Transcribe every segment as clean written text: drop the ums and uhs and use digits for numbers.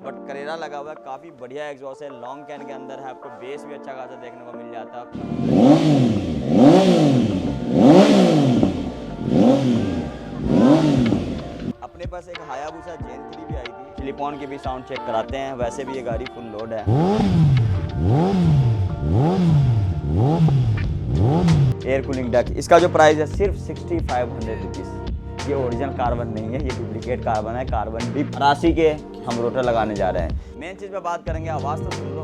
But Karera लगा हुआ है, काफ़ी बढ़िया एग्जॉस्ट है, लॉन्ग कैन के अंदर है, आपको बेस भी अच्छा खासा देखने को मिल जाता है। अपने पास एक हायाबुसा जेन 3 भी आई थी, स्लिप-ऑन की भी साउंड चेक कराते हैं। वैसे भी ये गाड़ी फुल लोड है। एयर कूलिंग डक, इसका जो प्राइस है सिर्फ 6500 रुपीज़। ये ओरिजिनल कार्बन नहीं है, ये डुप्लीकेट कार्बन है, कार्बन डिप 80 के हम रोटर लगाने जा रहे हैं। मेन चीज़ पे बात करेंगे, आवाज़ तो सुन लो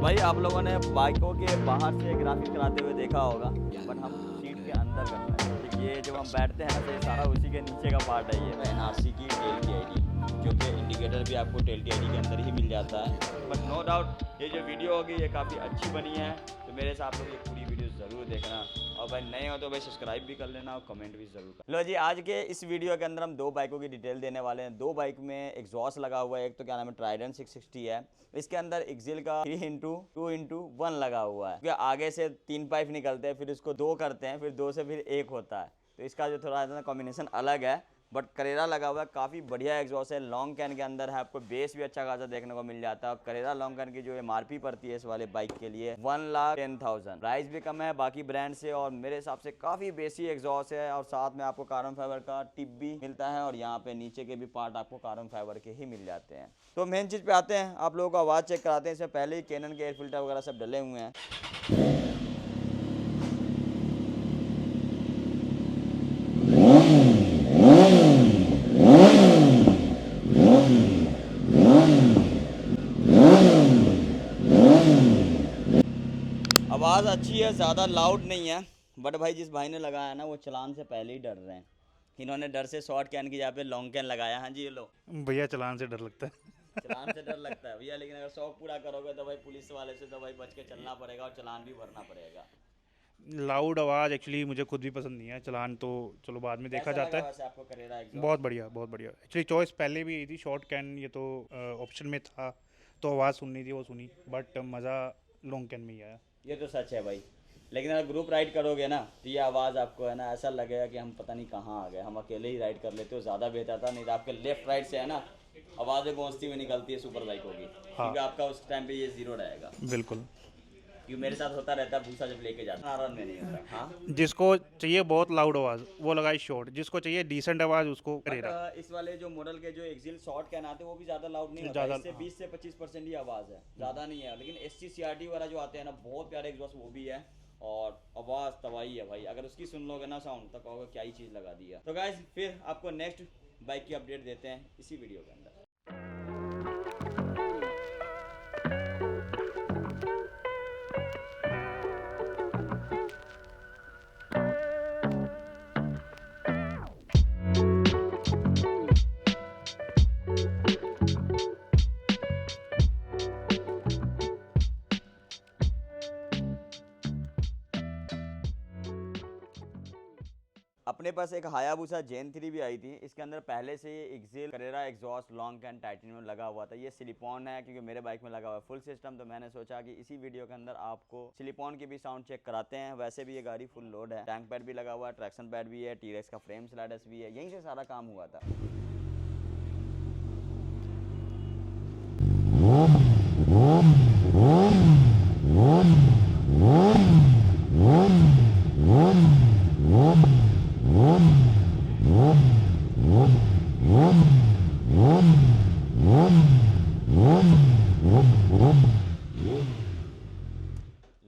भाई। आप लोगों ने बाइकों के बाहर से ग्राफिक कराते हुए देखा होगा, बट हम सीट के अंदर करते हैं। ये जब हम बैठते हैं ना, तो ये सारा उसी के नीचे का पार्ट है। ये एनआरसी की टेल की आईडी, जो कि इंडिकेटर भी आपको टेल की आईडी के अंदर ही मिल जाता है। बट नो डाउट ये जो वीडियो होगी ये काफ़ी अच्छी बनी है, तो मेरे से आप लोग ये पूरी वीडियो ज़रूर देखना। और भाई नए हो तो भाई सब्सक्राइब भी कर लेना और कमेंट भी ज़रूर कर। लो जी, आज के इस वीडियो के अंदर हम दो बाइकों की डिटेल देने वाले हैं। दो बाइक में एग्जॉस्ट लगा हुआ है। एक तो क्या नाम है, ट्राइडेंट 660 है। इसके अंदर एक्सिल का 3x2x1 लगा हुआ है, क्योंकि आगे से 3 पाइप निकलते हैं, फिर उसको 2 करते हैं, फिर 2 से फिर 1 होता है, तो इसका जो थोड़ा कॉम्बिनेशन अलग है। बट करेरा लगा हुआ है, काफ़ी बढ़िया एग्जॉस्ट है, लॉन्ग कैन के अंदर है, आपको बेस भी अच्छा खासा देखने को मिल जाता है। करेरा लॉन्ग कैन की जो एमआरपी पड़ती है इस वाले बाइक के लिए 1,10,000, प्राइस भी कम है बाकी ब्रांड से, और मेरे हिसाब से काफ़ी बेसी एग्जॉस्ट है। और साथ में आपको कार्बन फाइबर का टिप भी मिलता है, और यहाँ पे नीचे के भी पार्ट आपको कार्बन फाइबर के ही मिल जाते हैं। तो मेन चीज़ पे आते हैं, आप लोगों को आवाज़ चेक कराते हैं। इससे पहले ही कैनन के एयर फिल्टर वगैरह सब डले हुए हैं। आवाज़ अच्छी है, ज़्यादा लाउड नहीं है। बट भाई जिस भाई ने लगाया ना, वो चलान से पहले ही डर रहे हैं। इन्होंने डर से शॉर्ट कैन की जगह पे लॉन्ग कैन लगाया। हाँ जी, ये लो। भैया चलान से डर लगता है। चलान से डर लगता है भैया, लेकिन अगर शौक पूरा करोगे तो भाई पुलिस वाले से तो भाई बच के चलना पड़ेगा, और चलान भी भरना पड़ेगा। लाउड आवाज़ एक्चुअली मुझे खुद भी पसंद नहीं है। चलान तो चलो बाद में देखा कैसा जाता लगा है। वैसे आपको करेरा बहुत एग्जॉस्ट? बढ़िया, बहुत बढ़िया। एक्चुअली चॉइस पहले भी यही थी, शॉर्ट कैन, ये तो ऑप्शन में था, तो आवाज़ सुननी थी वो सुनी, बट मज़ा लॉन्ग कैन में ही आया। ये तो सच है भाई, लेकिन अगर ग्रुप राइड करोगे ना, तो ये आवाज़ आपको है ना ऐसा लगेगा कि हम पता नहीं कहाँ आ गए, हम अकेले ही राइड कर लेते हो, ज़्यादा बेहतर था। नहीं तो आपके लेफ्ट राइट से है ना आवाज़ें पहुँचती हुई निकलती है सुपर बाइकों की, हाँ, क्योंकि आपका उस टाइम पे ये ज़ीरो रहेगा। बिल्कुल। क्योंकि मेरे साथ होता रहता है, भूसा जब लेके जाता नारायण में नहीं होता। हाँ, जिसको चाहिए बहुत लाउड आवाज़ वो लगाई शॉर्ट, जिसको चाहिए डिसेंट आवाज़ उसको बट करेरा। इस वाले जो मॉडल के जो एक्सिल शॉर्ट कैन आते हैं वो भी ज़्यादा लाउड नहीं होता है। ज़्यादा इससे हाँ। 20 से 25% ही आवाज़ है, ज़्यादा नहीं है। लेकिन SC CRT वाला जो आते हैं ना, बहुत प्यारे एग्जॉस्ट वो भी है, और आवाज़ तबाही है भाई। अगर उसकी सुन लोगे ना साउंड, तो कहोगे क्या ही चीज़ लगा दिया। तो गाइस फिर आपको नेक्स्ट बाइक की अपडेट देते हैं इसी वीडियो के अंदर। अपने पास एक हायाबुसा जेन 3 भी आई थी। इसके अंदर पहले से ये एक्सिल करेरा एग्जॉस्ट लॉन्ग कैन टाइटेनियम लगा हुआ था। ये स्लिप-ऑन है, क्योंकि मेरे बाइक में लगा हुआ है फुल सिस्टम, तो मैंने सोचा कि इसी वीडियो के अंदर आपको स्लिप-ऑन की भी साउंड चेक कराते हैं। वैसे भी ये गाड़ी फुल लोड है, टैंक पैड भी लगा हुआ है, ट्रैक्शन पैड भी है, टीरेक्स का फ्रेम स्लाइडर्स भी है, यहीं से सारा काम हुआ था।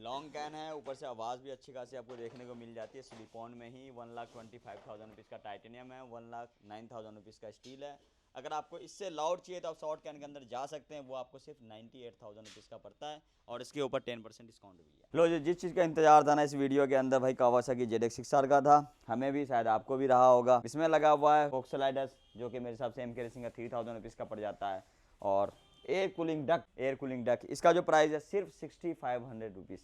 लॉन्ग कैन है, ऊपर से आवाज़ भी अच्छी खासी आपको देखने को मिल जाती है। स्लिप-ऑन में ही 1,25,000 रुपीज़ का टाइटेनियम है, 1,09,000 रुपीज़ का स्टील है। अगर आपको इससे लाउड चाहिए तो आप शॉर्ट कैन के अंदर जा सकते हैं, वो आपको सिर्फ 98,000 रुपीज़ का पड़ता है, और इसके ऊपर 10% डिस्काउंट भी है। लो जी, जिस चीज़ का इंतजार था ना इस वीडियो के अंदर भाई, कावासाकी ZX 6R का था। हमें भी, शायद आपको भी रहा होगा। इसमें लगा हुआ है फोक्स स्लाइडर्स, जो कि मेरे हिसाब से MK रेसिंग का 3,000 रुपीज़ का पड़ जाता है, और एयर कूलिंग डक, इसका जो प्राइस है सिर्फ 6,500 रुपीज़।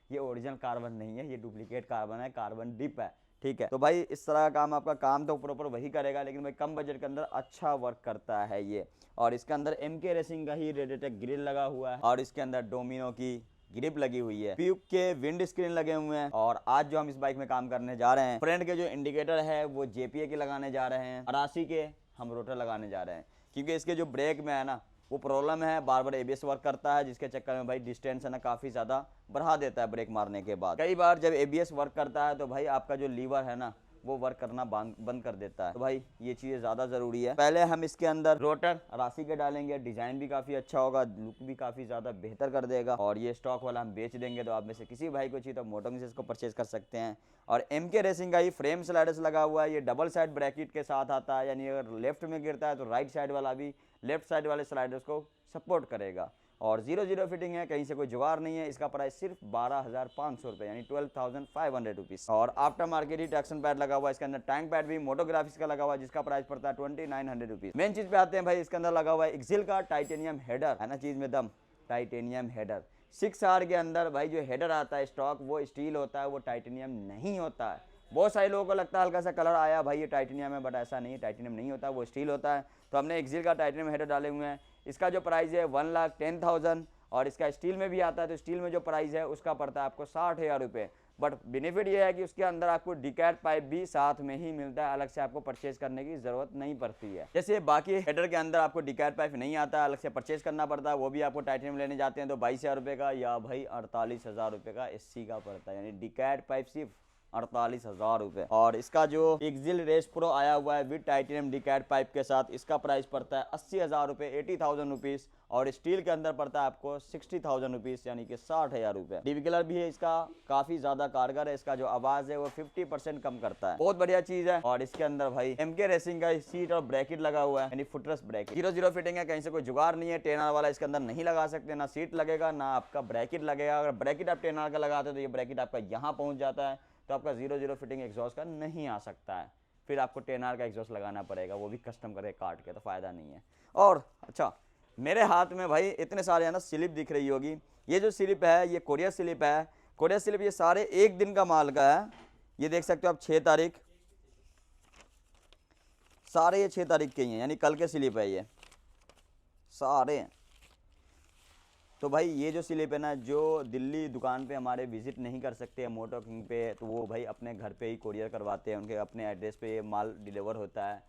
ये ओरिजिनल कार्बन नहीं है, ये डुप्लीकेट कार्बन है, कार्बन डिप है। ठीक है, तो भाई इस तरह का काम, आपका काम तो प्रॉपर वही करेगा, लेकिन भाई कम बजट के अंदर अच्छा वर्क करता है ये। और इसके अंदर MK रेसिंग का ही रेडिएटर ग्रिल लगा हुआ है, और इसके अंदर डोमिनो की ग्रिप लगी हुई है, प्यूक के विंड स्क्रीन लगे हुए हैं। और आज जो हम इस बाइक में काम करने जा रहे हैं, फ्रंट के जो इंडिकेटर है वो JPA के लगाने जा रहे हैं, 88 के हम रोटर लगाने जा रहे हैं। क्योंकि इसके जो ब्रेक में है ना वो प्रॉब्लम है, बार बार ABS वर्क करता है, जिसके चक्कर में भाई डिस्टेंस है ना काफ़ी ज़्यादा बढ़ा देता है ब्रेक मारने के बाद। कई बार जब ABS वर्क करता है तो भाई आपका जो लीवर है ना वो वर्क करना बंद कर देता है। तो भाई ये चीज़ें ज़्यादा ज़रूरी है। पहले हम इसके अंदर रोटर 88 के डालेंगे, डिज़ाइन भी काफ़ी अच्छा होगा, लुक भी काफ़ी ज़्यादा बेहतर कर देगा। और ये स्टॉक वाला हम बेच देंगे, तो आप में से किसी भाई को चाहिए तो मोटोंग से इसको परचेज कर सकते हैं। और MK रेसिंग का ही फ्रेम स्लाइडर्स लगा हुआ है, ये डबल साइड ब्रैकेट के साथ आता है, यानी अगर लेफ्ट में गिरता है तो राइट साइड वाला भी लेफ्ट साइड वाले स्लाइडर्स को सपोर्ट करेगा। और 0-0 फिटिंग है, कहीं से कोई जुगाड़ नहीं है। इसका प्राइस सिर्फ 12,500 रुपये, यानी 12,500 रुपीज़। और आफ्टर मार्केट ही ट्रैक्शन पैड लगा हुआ है, इसके अंदर टैंक पैड भी मोटोग्राफिक्स का लगा हुआ है, जिसका प्राइस पड़ता है 2,900 रुपीज़। मेन चीज़ पे आते हैं भाई, इसके अंदर लगा हुआ है एक्सिल का टाइटेनियम हेडर, है ना चीज़ में दम, टाइटेनियम हेडर। 6R के अंदर भाई जो हेडर आता है स्टॉक वो स्टील होता है, वो टाइटेनियम नहीं होता है। बहुत सारे लोगों को लगता है हल्का सा कलर आया भाई ये टाइटेनियम है, बट ऐसा नहीं है, टाइटेनियम नहीं होता, वो स्टील होता है। तो हमने एक्सिल का टाइटेनियम हेडर डाले हुए हैं। इसका जो प्राइस है 1,10,000, और इसका स्टील में भी आता है, तो स्टील में जो प्राइस है उसका पड़ता है आपको 60,000 रुपये। बट बेनिफिट ये है कि उसके अंदर आपको डिकैट पाइप भी साथ में ही मिलता है, अलग से आपको परचेज करने की जरूरत नहीं पड़ती है। जैसे बाकी हेडर के अंदर आपको डिकैट पाइप नहीं आता है, अलग से परचेज करना पड़ता है, वो भी आपको टाइटेनियम लेने जाते हैं तो 22,000 रुपये का या भाई 48,000 रुपये का SC का पड़ता है, यानी डिकैट पाइप सिर्फ 48,000 रुपये। और इसका जो एक्सिल रेस प्रो आया हुआ है विद टाइटेनियम डिकैट पाइप के साथ, इसका प्राइस पड़ता है 80,000 रुपये, 80,000 रुपीज़। और स्टील के अंदर पड़ता है आपको 60,000 रुपीज़, यानी कि 60,000 रुपये। डीवी कलर भी है इसका, काफ़ी ज़्यादा कारगर है, इसका जो आवाज़ है वो 50% कम करता है, बहुत बढ़िया चीज़ है। और इसके अंदर भाई MK रेसिंग का सीट और ब्रैकेट लगा हुआ है, यानी फुटरेस्ट ब्रैकेट। 0-0 फिटिंग है, कहीं से कोई जुगाड़ नहीं है। 10R वाला इसके अंदर नहीं लगा सकते, ना सीट लगेगा ना आपका ब्रैकेट लगेगा। अगर ब्रैकेट आप 10R का लगाते हो तो ये ब्रैकेट आपका यहाँ पहुँच जाता है, तो आपका 0-0 फिटिंग एग्जॉस्ट का नहीं आ सकता है। फिर आपको 10R का एग्जॉस्ट लगाना पड़ेगा, वो भी कस्टम करके काट के, तो फ़ायदा नहीं है। और अच्छा, मेरे हाथ में भाई इतने सारे है ना स्लिप दिख रही होगी, ये जो स्लिप है ये कोरियर स्लिप है। कोरियर स्लिप ये सारे एक दिन का माल का है, ये देख सकते हो आप 6 तारीख, सारे ये 6 तारीख के ही हैं, यानी कल के स्लिप है ये सारे हैं। तो भाई ये जो स्लिप है ना, जो दिल्ली दुकान पे हमारे विजिट नहीं कर सकते हैं मोटो किंग पे, तो वो भाई अपने घर पे ही कोरियर करवाते हैं, उनके अपने एड्रेस पे ये माल डिलीवर होता है।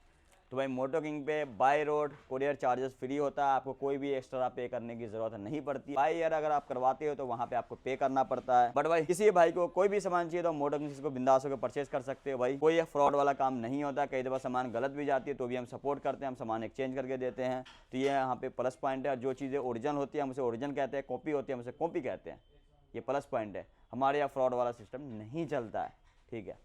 तो भाई मोटो किंग पे by road courier charges free होता है, आपको कोई भी एक्स्ट्रा पे करने की जरूरत नहीं पड़ती। बाय एयर अगर आप करवाते हो तो वहाँ पे आपको पे करना पड़ता है। बट भाई किसी भाई को कोई भी सामान चाहिए तो मोटो किंग को बिंदास होकर परचेज कर सकते हो भाई, कोई फ्रॉड वाला काम नहीं होता। कई दफ़ा सामान गलत भी जाती है तो भी हम सपोर्ट करते हैं, हम सामान एक्सचेंज करके देते हैं। तो ये यहाँ पे प्लस पॉइंट है। जो चीज़ें ओरिजिनल होती है हम उसे ओरिजिनल कहते हैं, कॉपी होती है हम उसे कॉपी कहते हैं, ये प्लस पॉइंट है। हमारे यहाँ फ्रॉड वाला सिस्टम नहीं चलता है, ठीक है।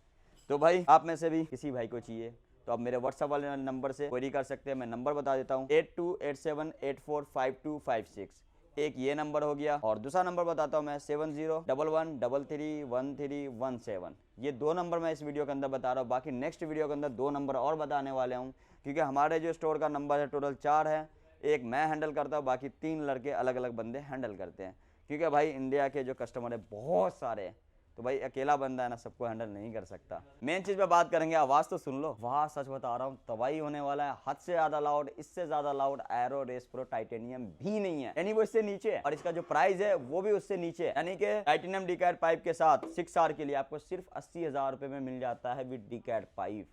तो भाई आप में से भी किसी भाई को चाहिए तो आप मेरे व्हाट्सएप वाले नंबर से क्वेरी कर सकते हैं। मैं नंबर बता देता हूँ 8287845256, एक ये नंबर हो गया। और दूसरा नंबर बताता हूँ मैं 7011331317। ये 2 नंबर मैं इस वीडियो के अंदर बता रहा हूँ, बाकी नेक्स्ट वीडियो के अंदर 2 नंबर और बताने वाले हूँ, क्योंकि हमारे जो स्टोर का नंबर है टोटल 4 है। एक मैं हैंडल करता हूँ, बाकी 3 लड़के अलग अलग बंदे हैंडल करते हैं, क्योंकि भाई इंडिया के जो कस्टमर है बहुत सारे हैं, तो भाई अकेला बंदा है ना सबको हैंडल नहीं कर सकता। मेन चीज पे बात करेंगे, आवाज तो सुन लो, वाह सच बता रहा हूँ तबाही होने वाला है। हद से ज्यादा लाउड, इससे ज्यादा loud aero race pro titanium भी नहीं है, यानी वो इससे नीचे है। और इसका जो प्राइस है वो भी उससे नीचे है, यानी कि टाइटेनियम डिकैट पाइप के साथ 6R के लिए आपको सिर्फ 80,000 रुपए में मिल जाता है विद डिकैट पाइप।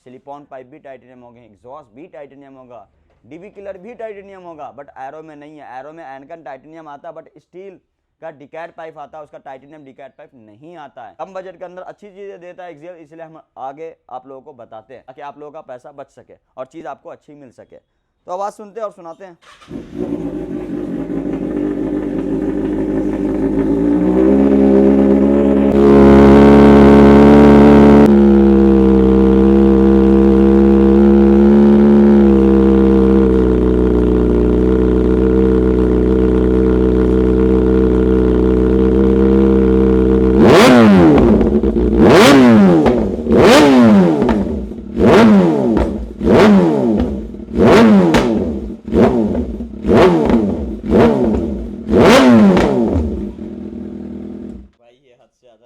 सिलिकॉन पाइप भी टाइटेनियम होगा, एग्जॉस्ट भी टाइटेनियम होगा, डीबी किलर भी टाइटेनियम होगा, बट एरो में नहीं है। एरो में एनकन टाइटेनियम आता है, बट स्टील का डिकैट पाइप आता है, उसका टाइटेनियम डिकैट पाइप नहीं आता है। कम बजट के अंदर अच्छी चीजें देता है एक्सियल, इसलिए हम आगे आप लोगों को बताते हैं ताकि आप लोगों का पैसा बच सके और चीज आपको अच्छी मिल सके। तो आवाज सुनते हैं और सुनाते हैं।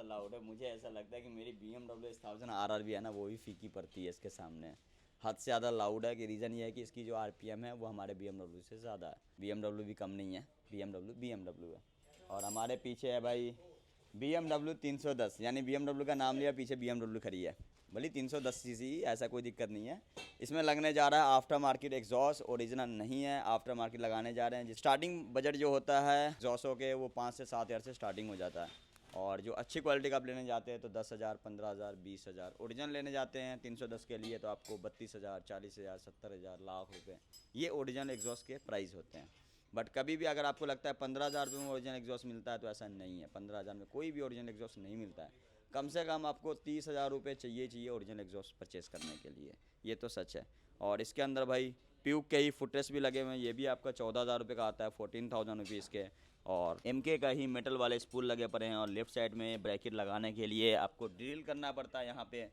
लाउड है, मुझे ऐसा लगता है कि मेरी BMW 1000 RR भी है ना वो भी फीकी पड़ती है इसके सामने। हद से ज़्यादा लाउड है कि रीज़न ये है कि इसकी जो RPM है वो हमारे BMW से ज़्यादा है। BMW भी कम नहीं है, BMW है। और हमारे पीछे है भाई BMW 310, यानी BMW का नाम लिया, पीछे BMW खड़ी है। भले 310 सीसी, ऐसा कोई दिक्कत नहीं है। इसमें लगने जा रहा है आफ्टर मार्केट एग्जॉस्ट, ओरिजिनल नहीं है, आफ्टर मार्केट लगाने जा रहे हैं। स्टार्टिंग बजट जो होता है एग्जॉस्टों के वो 5 से 7 हज़ार से स्टार्टिंग हो जाता है। और जो अच्छी क्वालिटी का आप लेने जाते हैं तो 10,000, 15,000, 20,000। ओरिजिनल लेने जाते हैं 310 के लिए तो आपको 32,000, 40,000, 70,000, लाख रुपए, ये ओरिजिनल एग्जॉस्ट के प्राइस होते हैं। बट कभी भी अगर आपको लगता है 15,000 रुपये में ओरिजिनल एग्जॉस्ट मिलता है तो ऐसा नहीं है। 15,000 में कोई भी ओरिजिनल एग्जॉस्ट नहीं मिलता है। कम से कम आपको 30,000 रुपये चाहिए ओरिजिनल एग्जॉस्ट परचेस करने के लिए, ये तो सच है। और इसके अंदर भाई प्यूक के ही फुटरेस्ट भी लगे हुए हैं, ये भी आपका 14,000 रुपये का आता है, 14,000 रुपीज़ के। और MK का ही मेटल वाले स्पूल लगे पड़े हैं। और लेफ्ट साइड में ब्रैकेट लगाने के लिए आपको ड्रिल करना पड़ता है यहाँ पे।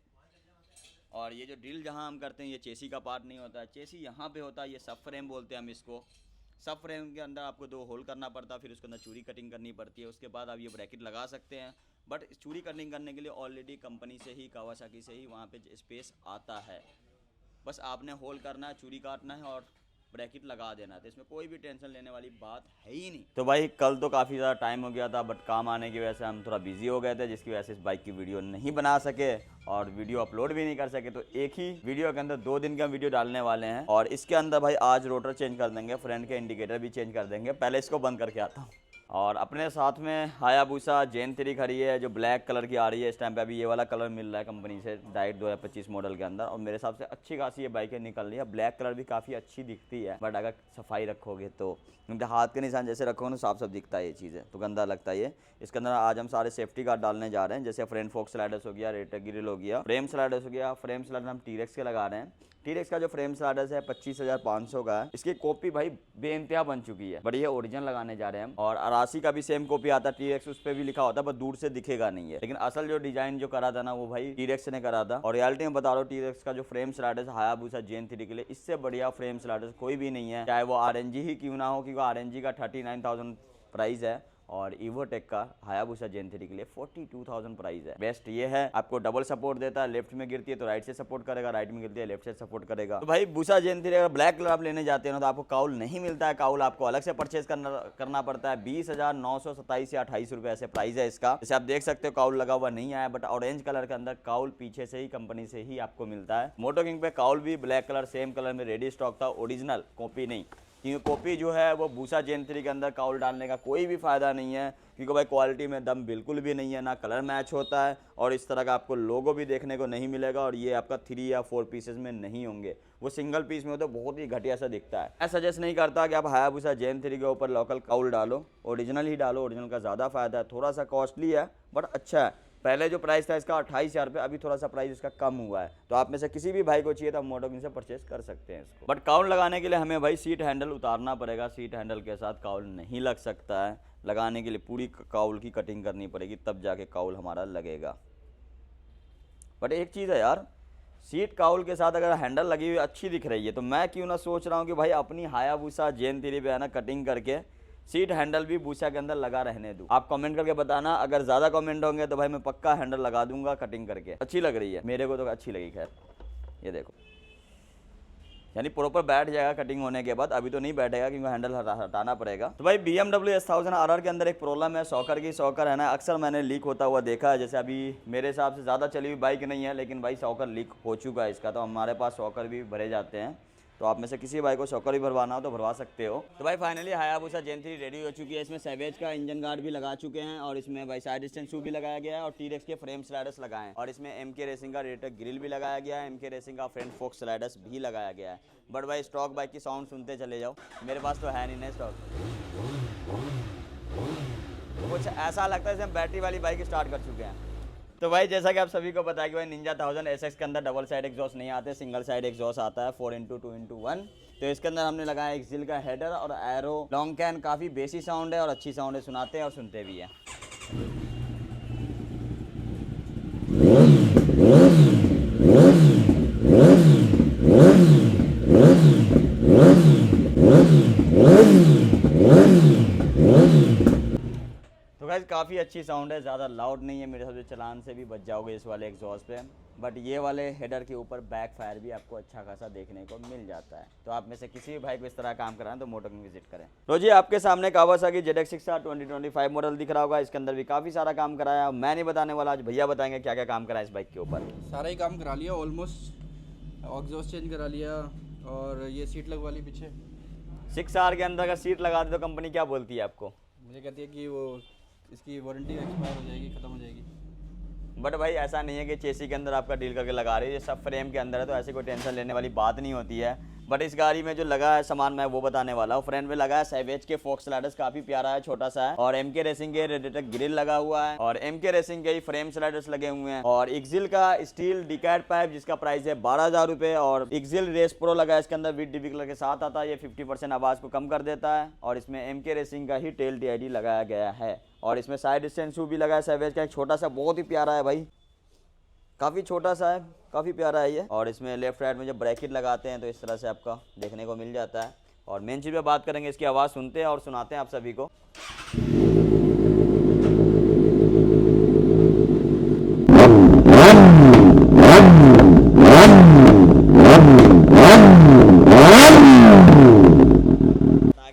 और ये जो ड्रिल जहाँ हम करते हैं ये चेसी का पार्ट नहीं होता है, चेसी यहाँ पे होता है, ये सब फ्रेम बोलते हैं हम इसको। सब फ्रेम के अंदर आपको 2 होल करना पड़ता है, फिर उसके अंदर चूड़ी कटिंग करनी पड़ती है, उसके बाद आप ये ब्रैकेट लगा सकते हैं। बट चूड़ी कटिंग करने के लिए ऑलरेडी कंपनी से ही, कावासाकी से ही वहाँ पे स्पेस आता है। बस आपने होल करना है, चूड़ी काटना है और ब्रैकेट लगा देना है, तो इसमें कोई भी टेंशन लेने वाली बात है ही नहीं। तो भाई कल तो काफ़ी ज़्यादा टाइम हो गया था, बट काम आने की वजह से हम थोड़ा बिजी हो गए थे, जिसकी वजह से इस बाइक की वीडियो नहीं बना सके और वीडियो अपलोड भी नहीं कर सके। तो एक ही वीडियो के अंदर 2 दिन का वीडियो डालने वाले हैं। और इसके अंदर भाई आज रोटर चेंज कर देंगे, फ्रंट के इंडिकेटर भी चेंज कर देंगे। पहले इसको बंद करके आता हूँ। और अपने साथ में हायाबुसा जेन 3 खड़ी है, जो ब्लैक कलर की आ रही है इस टाइम पे। अभी ये वाला कलर मिल रहा है कंपनी से डायरेक्ट 2025 मॉडल के अंदर, और मेरे हिसाब से अच्छी खासी ये बाइकें निकल रही है। ब्लैक कलर भी काफ़ी अच्छी दिखती है, बट अगर सफाई रखोगे तो, क्योंकि हाथ के निशान जैसे रखोगे ना साफ दिखता है ये चीज़ें, तो गंदा लगता है ये। इसके अंदर आज हम सारे सेफ्टी गार्ड डालने जा रहे हैं, जैसे फ्रंट फोक स्लाइडर्स हो गया, रेटर ग्रिल हो गया, फ्रेम स्लाइडर्स हो गया। फ्रेम स्लाइडर हम T-Rex के लगा रहे हैं। T-Rex का जो फ्रेम स्लाइडर्स है 25,500 का है। इसकी कॉपी भाई बेइंतहा बन चुकी है, बट ये ओरिजिनल लगाने जा रहे हैं हम। और 88 का भी सेम कॉपी आता है T-Rex, उस पर भी लिखा होता है, बस दूर से दिखेगा नहीं है। लेकिन असल जो डिजाइन जो करा था ना वो भाई T-Rex ने करा था। और रियलिटी में बता रहा हूँ, T-Rex का जो फ्रेम स्लाइडर्स हायाबुसा जेन 3 के लिए इससे बढ़िया फ्रेम स्लाइडर्स कोई भी नहीं है, चाहे वो RNG ही क्यों ना हो, क्योंकि RNG का 39,000 प्राइस है और इवोटेक का हायाबुसा जेन 3 के लिए 42,000 प्राइस है। बेस्ट ये है, आपको डबल सपोर्ट देता है, लेफ्ट में गिरती है तो राइट से सपोर्ट करेगा, राइट में गिरती है लेफ्ट से सपोर्ट करेगा। तो भाई बुसा जेन 3 अगर ब्लैक कलर आप लेने जाते हैं ना तो आपको काउल नहीं मिलता है। काउल आपको अलग से परचेज करना पड़ता है। 20,927 या 28 रुपये ऐसे प्राइस है इसका। जैसे आप देख सकते हो काउल लगा हुआ नहीं आया, बट ऑरेंज कलर के अंदर काउल पीछे से ही कंपनी से ही आपको मिलता है। मोटो किंग पे काउल भी ब्लैक कलर सेम कलर में रेडी स्टॉक था, ओरिजिनल, कॉपी नहीं। क्योंकि कॉपी जो है वो बुसा जेन 3 के अंदर काउल डालने का कोई भी फ़ायदा नहीं है, क्योंकि भाई क्वालिटी में दम बिल्कुल भी नहीं है, ना कलर मैच होता है और इस तरह का आपको लोगो भी देखने को नहीं मिलेगा। और ये आपका 3 या 4 पीसेस में नहीं होंगे, वो सिंगल पीस में हो तो बहुत ही घटिया सा दिखता है। मैं सजेस्ट नहीं करता कि आप हायाबुसा जेन 3 के ऊपर लोकल काउल डालो, ओरिजिनल ही डालो, ओरिजिनल का ज़्यादा फ़ायदा है। थोड़ा सा कॉस्टली है बट अच्छा है। पहले जो प्राइस था इसका 28,000 रुपये, अभी थोड़ा सा प्राइस इसका कम हुआ है। तो आप में से किसी भी भाई को चाहिए तो आप मोटो किंग से परचेस कर सकते हैं इसको। बट काउल लगाने के लिए हमें भाई सीट हैंडल उतारना पड़ेगा, सीट हैंडल के साथ काउल नहीं लग सकता है। लगाने के लिए पूरी काउल की कटिंग करनी पड़ेगी, तब जाके काउल हमारा लगेगा। बट एक चीज़ है यार, सीट काउल के साथ अगर हैंडल लगी हुई अच्छी दिख रही है तो मैं क्यों ना सोच रहा हूँ कि भाई अपनी हायाबुसा जेन 3 पे है ना कटिंग करके सीट हैंडल भी बुसा के अंदर लगा रहने दूँ। आप कमेंट करके बताना, अगर ज़्यादा कमेंट होंगे तो भाई मैं पक्का हैंडल लगा दूंगा कटिंग करके। अच्छी लग रही है, मेरे को तो अच्छी लगी। खैर ये देखो, यानी प्रॉपर बैठ जाएगा कटिंग होने के बाद। अभी तो नहीं बैठेगा क्योंकि हैंडल हटाना पड़ेगा। तो भाई BMW S1000 RR के अंदर एक प्रॉब्लम है शॉकर की। शॉकर है ना अक्सर मैंने लीक होता हुआ देखा है। जैसे अभी मेरे हिसाब से ज़्यादा चली हुई बाइक नहीं है, लेकिन भाई शॉकर लीक हो चुका है इसका। तो हमारे पास शॉकर भी भरे जाते हैं, तो आप में से किसी भाई को शॉकर भी भरवाना हो तो भरवा सकते हो। तो भाई फाइनली हायाबुसा जेन 3 रेडी हो चुकी है। इसमें सैवेज का इंजन गार्ड भी लगा चुके हैं और इसमें भाई साइड स्टैंड शू भी लगाया गया है और T-Rex के फ्रेम स्लाइडर्स लगाए हैं। और इसमें MK रेसिंग का रेटर ग्रिल भी लगाया गया है, MK रेसिंग का फ्रंट फोक स्लाइडर्स भी लगाया गया है। बट भाई स्टॉक बाइक की साउंड सुनते चले जाओ, मेरे पास तो है नहीं ना स्टॉक। कुछ ऐसा लगता है जैसे हम बैटरी वाली बाइक स्टार्ट कर चुके हैं। तो भाई जैसा कि आप सभी को पता है कि भाई निंजा 1000 SX के अंदर डबल साइड एग्जॉस्ट नहीं आते, सिंगल साइड एग्जॉस्ट आता है 4x2x1। तो इसके अंदर हमने लगाया एक्सिल का हेडर और एरो लॉन्ग कैन। काफ़ी बेसी साउंड है और अच्छी साउंड है, सुनाते हैं और सुनते भी हैं। तो गाइस काफ़ी अच्छी साउंड है, ज़्यादा लाउड नहीं है, मेरे हिसाब से चलान से भी बच जाओगे इस वाले एग्जॉस्ट पे। बट ये वाले हेडर के ऊपर बैक फायर भी आपको अच्छा खासा देखने को मिल जाता है। तो आप में से किसी भी भाई को इस तरह काम कराना तो मोटो किंग विजिट करें। तो जी आपके सामने कावासाकी ZX6R 2025 मॉडल दिख रहा होगा। इसके अंदर भी काफ़ी सारा काम कराया, मैं नहीं बताने वाला, आज भैया बताएंगे क्या क्या काम कराया इस बाइक के ऊपर। सारा ही काम करा लिया ऑलमोस्ट, एग्जॉस्ट चेंज करा लिया और ये सीट लगवा ली पीछे। 6R के अंदर अगर सीट लगा दे तो कंपनी क्या बोलती है आपको? मुझे कहती है कि वो इसकी वारंटी एक्सपायर हो जाएगी, ख़त्म हो जाएगी। बट भाई ऐसा नहीं है कि चेसी के अंदर आपका डील करके लगा रही है, ये सब फ्रेम के अंदर है, तो ऐसी कोई टेंशन लेने वाली बात नहीं होती है। बट इस गाड़ी में जो लगा है सामान मैं वो बताने वाला हूँ। फ्रंट में लगा है सैवेज के फोक्स स्लाइडर्स, काफी प्यारा है, छोटा सा है, और MK रेसिंग के रेडिएटर ग्रिल लगा हुआ है, और MK रेसिंग के ही फ्रेम स्लाइडर्स लगे हुए हैं, और एक्सिल का स्टील डिकैट पाइप जिसका प्राइस है 12,000 रुपए, और एक्सिल रेस प्रो लगा है इसके अंदर, विद डीबी कलर के साथ आता है, ये 50% आवाज को कम कर देता है, और इसमें MK रेसिंग का ही टेल TID लगाया गया है, और इसमें साइड स्टैंड शू भी लगा है सैवेज का, एक छोटा सा, बहुत ही प्यारा है भाई, काफ़ी छोटा सा है, काफ़ी प्यारा है ये। और इसमें लेफ्ट राइट में जब ब्रैकेट लगाते हैं तो इस तरह से आपका देखने को मिल जाता है। और मेन चीज़ पे बात करेंगे, इसकी आवाज़ सुनते हैं और सुनाते हैं आप सभी को।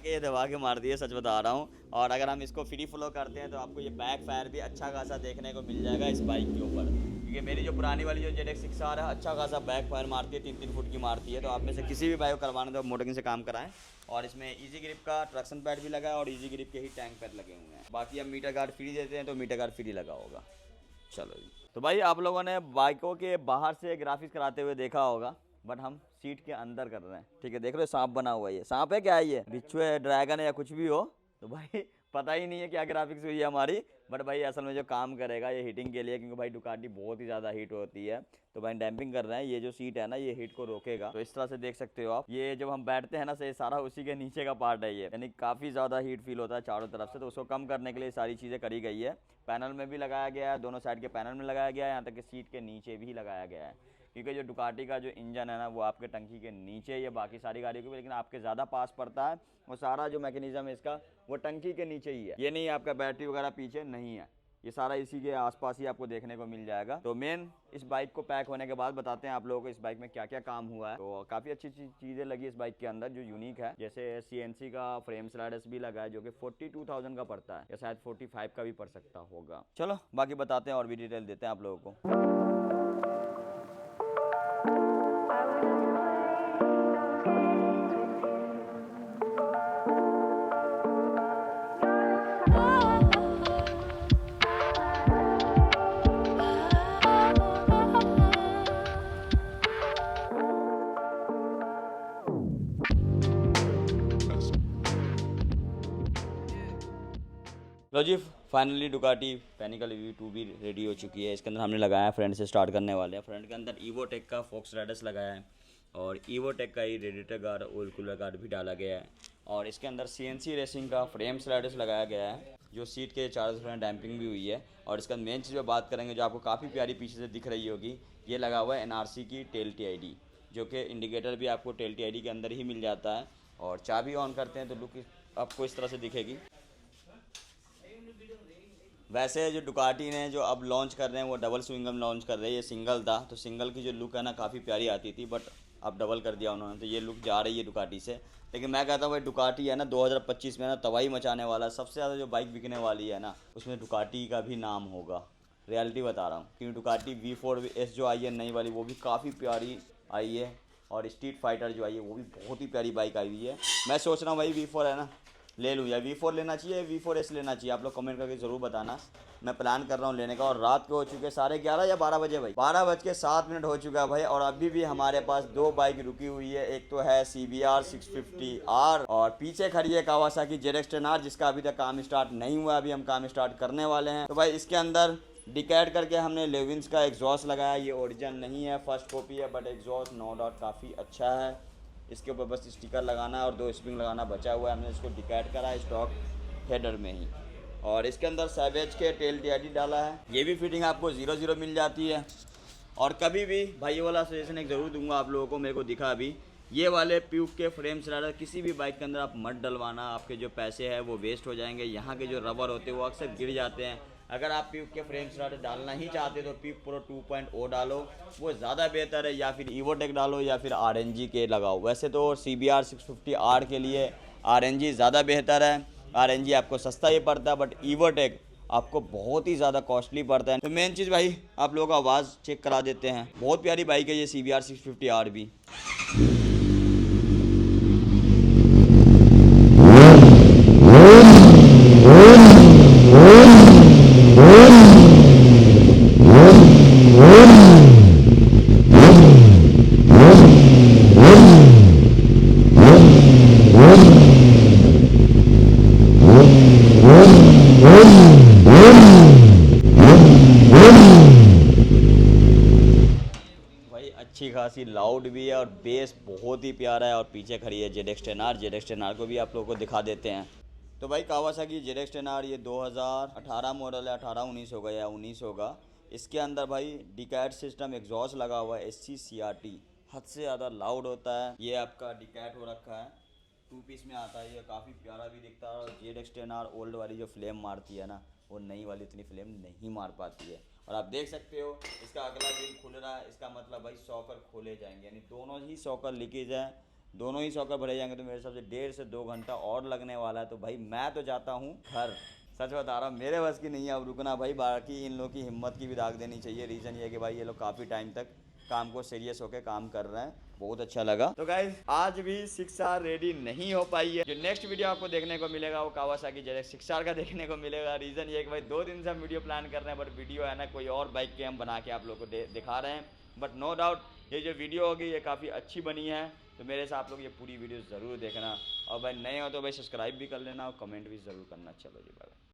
ये दबा के मार दिए, सच बता रहा हूँ। और अगर हम इसको फ्री फ्लो करते हैं तो आपको ये बैक फायर भी अच्छा खासा देखने को मिल जाएगा इस बाइक के ऊपर, क्योंकि मेरी जो पुरानी वाली जो ZX6R है अच्छा खासा बैक फायर मारती है, 3-3 फुट की मारती है। तो आप में से किसी भी बाइक को करवाना तो आप मोटो किंग से काम कराएं। और इसमें इजी ग्रिप का ट्रक्शन पैड भी लगा है, और इजी ग्रिप के ही टैंक पैड लगे हुए हैं। बाकी अब मीटर गार्ड फ्री देते हैं तो मीटर गार्ड फ्री लगा होगा। चलो जी, तो भाई आप लोगों ने बाइकों के बाहर से ग्राफिक्स कराते हुए देखा होगा, बट हम सीट के अंदर कर रहे हैं। ठीक है, देख रहे हो सांप बना हुआ है, ये सांप है क्या है, ये बिच्छू है, ड्रैगन है, या कुछ भी हो, तो भाई पता ही नहीं है क्या ग्राफिक्स हुई है हमारी। बट भाई असल में जो काम करेगा ये हीटिंग के लिए, क्योंकि भाई डुकाटी बहुत ही ज़्यादा हीट होती है, तो भाई डैम्पिंग कर रहे हैं। ये जो सीट है ना ये हीट को रोकेगा, तो इस तरह से देख सकते हो आप। ये जब हम बैठते हैं ना ये सारा उसी के नीचे का पार्ट है ये, यानी काफ़ी ज़्यादा हीट फील होता है चारों तरफ से, तो उसको कम करने के लिए सारी चीज़ें करी गई है। पैनल में भी लगाया गया है, दोनों साइड के पैनल में लगाया गया है, यहाँ तक कि सीट के नीचे भी लगाया गया है, क्योंकि जो डुकाटी का जो इंजन है ना वो आपके टंकी के नीचे, ये बाकी सारी गाड़ियों को भी लेकिन आपके ज़्यादा पास पड़ता है, वो सारा जो मैकेनिज्म है इसका वो टंकी के नीचे ही है। ये नहीं आपका बैटरी वगैरह पीछे नहीं है, ये सारा इसी के आसपास ही आपको देखने को मिल जाएगा। तो मेन इस बाइक को पैक होने के बाद बताते हैं आप लोगों को इस बाइक में क्या क्या काम हुआ है। तो काफ़ी अच्छी चीज़ें लगी इस बाइक के अंदर जो यूनिक है, जैसे CNC का फ्रेम स्लाइडर्स भी लगा है जो कि 42,000 का पड़ता है, या शायद 45 का भी पड़ सकता होगा। चलो बाकी बताते हैं और भी डिटेल देते हैं आप लोगों को। लो जी, फाइनली डुकाटी पैनिकल EV2 भी रेडी हो चुकी है। इसके अंदर हमने लगाया है, फ्रंट से स्टार्ट करने वाले हैं। फ्रंट के अंदर EVOTEC का फोक्स राइडर्स लगाया है, और EVOTEC का ही radiator guard, oil cooler guard भी डाला गया है, और इसके अंदर CNC रेसिंग का फ्रेम स्लाइडर्स लगाया गया है, जो सीट के चारों तरफ डैम्पिंग भी हुई है। और इसका मेन चीज़ पर बात करेंगे जो आपको काफ़ी प्यारी पीछे से दिख रही होगी, ये लगा हुआ है NRC की टेल TID, जो कि इंडिकेटर भी आपको टेल TID के अंदर ही मिल जाता है। और चाबी ऑन करते हैं तो लुक आपको इस तरह से दिखेगी। वैसे जो डुकाटी ने जो अब लॉन्च कर रहे हैं वो डबल स्विंगम लॉन्च कर रहे हैं, ये सिंगल था, तो सिंगल की जो लुक है ना काफ़ी प्यारी आती थी, बट अब डबल कर दिया उन्होंने, तो ये लुक जा रही है डुकाटी से। लेकिन मैं कहता हूँ भाई डुकाटी है ना 2025 में ना तबाही मचाने वाला है। सबसे ज़्यादा जो बाइक बिकने वाली है ना उसमें डुकाटी का भी नाम होगा, रियलिटी बता रहा हूँ। क्योंकि डुकाटी V4S जो आई है नई वाली वो भी काफ़ी प्यारी आई है, और स्ट्रीट फाइटर जो आई है वो भी बहुत ही प्यारी बाइक आई हुई है। मैं सोच रहा हूँ भाई V4 है ना ले लूँ, या V4 लेना चाहिए, V4S लेना चाहिए, आप लोग कमेंट करके ज़रूर बताना। मैं प्लान कर रहा हूँ लेने का। और रात के हो चुके 11:30 या 12 बजे भाई, 12:07 हो चुका है भाई, और अभी भी हमारे पास 2 बाइक रुकी हुई है। एक तो है CBR 650R, और पीछे खड़ी है कावासाकी ZX10R, जिसका अभी तक काम स्टार्ट नहीं हुआ, अभी हम काम स्टार्ट करने वाले हैं। तो भाई इसके अंदर डिकैड करके हमने लेविंस का एग्जॉस्ट लगाया, ये ओरिजिनल नहीं है, फर्स्ट कॉपी है, बट एग्जॉस्ट नो डाउट काफ़ी अच्छा है। इसके ऊपर बस स्टिकर लगाना है और 2 स्प्रिंग लगाना बचा हुआ है, हमने इसको डिकैड करा है स्टॉक हेडर में ही। और इसके अंदर सैवेज के टेल TID डाला है, ये भी फिटिंग आपको 0-0 मिल जाती है। और कभी भी भाई वाला सजेशन एक ज़रूर दूंगा आप लोगों को, मेरे को दिखा अभी ये वाले प्यूक के फ्रेम स्लाइडर किसी भी बाइक के अंदर आप मत डलवाना, आपके जो पैसे हैं वो वेस्ट हो जाएंगे। यहाँ के जो रबर होते हैं वो अक्सर गिर जाते हैं, अगर आप पीक के फ्रेम स्टार्टर डालना ही चाहते हो तो पीक प्रो 2.0 डालो, वो ज़्यादा बेहतर है, या फिर इवोटेक डालो या फिर RNG के लगाओ। वैसे तो CBR 650R के लिए RNG ज़्यादा बेहतर है, RNG आपको सस्ता ही पड़ता है, बट इवोटेक आपको बहुत ही ज़्यादा कॉस्टली पड़ता है। तो मेन चीज़ भाई आप लोगों का आवाज़ चेक करा देते हैं। बहुत प्यारी बाइक है ये CBR 650R भी। भाई अच्छी खासी लाउड भी है और बेस बहुत ही प्यारा है। और पीछे खड़ी है ZX10R को भी आप लोगों को दिखा देते हैं। तो भाई कावासाकी ZX10R ये 2018 मॉडल है, 18-19 होगा या 19 होगा। इसके अंदर भाई डिकैट सिस्टम एग्जॉस्ट लगा हुआ है, SC CRT, हद से ज़्यादा लाउड होता है। ये आपका डिकैट हो रखा है, 2 पीस में आता है, ये काफ़ी प्यारा भी दिखता है। और ZX10R ओल्ड वाली जो फ्लेम मारती है ना, वो नई वाली इतनी फ्लेम नहीं मार पाती है। और आप देख सकते हो इसका अगला व्हील खुल रहा है, इसका मतलब भाई सॉकर खोले जाएंगे, यानी दोनों ही सॉकर लीकेज है, दोनों ही सॉकर भरे जाएंगे। तो मेरे हिसाब से 1.5 से 2 घंटा और लगने वाला है। तो भाई मैं तो जाता हूँ घर, सच बता रहा हूँ, मेरे बस की नहीं है अब रुकना भाई। बाकी इन लोग की हिम्मत की भी दाग देनी चाहिए। रीज़न ये है कि भाई ये लोग काफ़ी टाइम तक काम को सीरियस होकर काम कर रहे हैं, बहुत अच्छा लगा। तो गाइस आज भी 6R रेडी नहीं हो पाई है। जो नेक्स्ट वीडियो आपको देखने को मिलेगा वो कावासाकी ZX 6R का देखने को मिलेगा। रीज़न ये है कि भाई 2 दिन से हम वीडियो प्लान कर रहे हैं, बट वीडियो है ना कोई और बाइक के हम बना के आप लोगों को दिखा रहे हैं। बट नो डाउट ये जो वीडियो होगी ये काफ़ी अच्छी बनी है। तो मेरे से आप लोग ये पूरी वीडियो ज़रूर देखना, और भाई नए हो तो भाई सब्सक्राइब भी कर लेना और कमेंट भी ज़रूर करना। चलो जी बाय।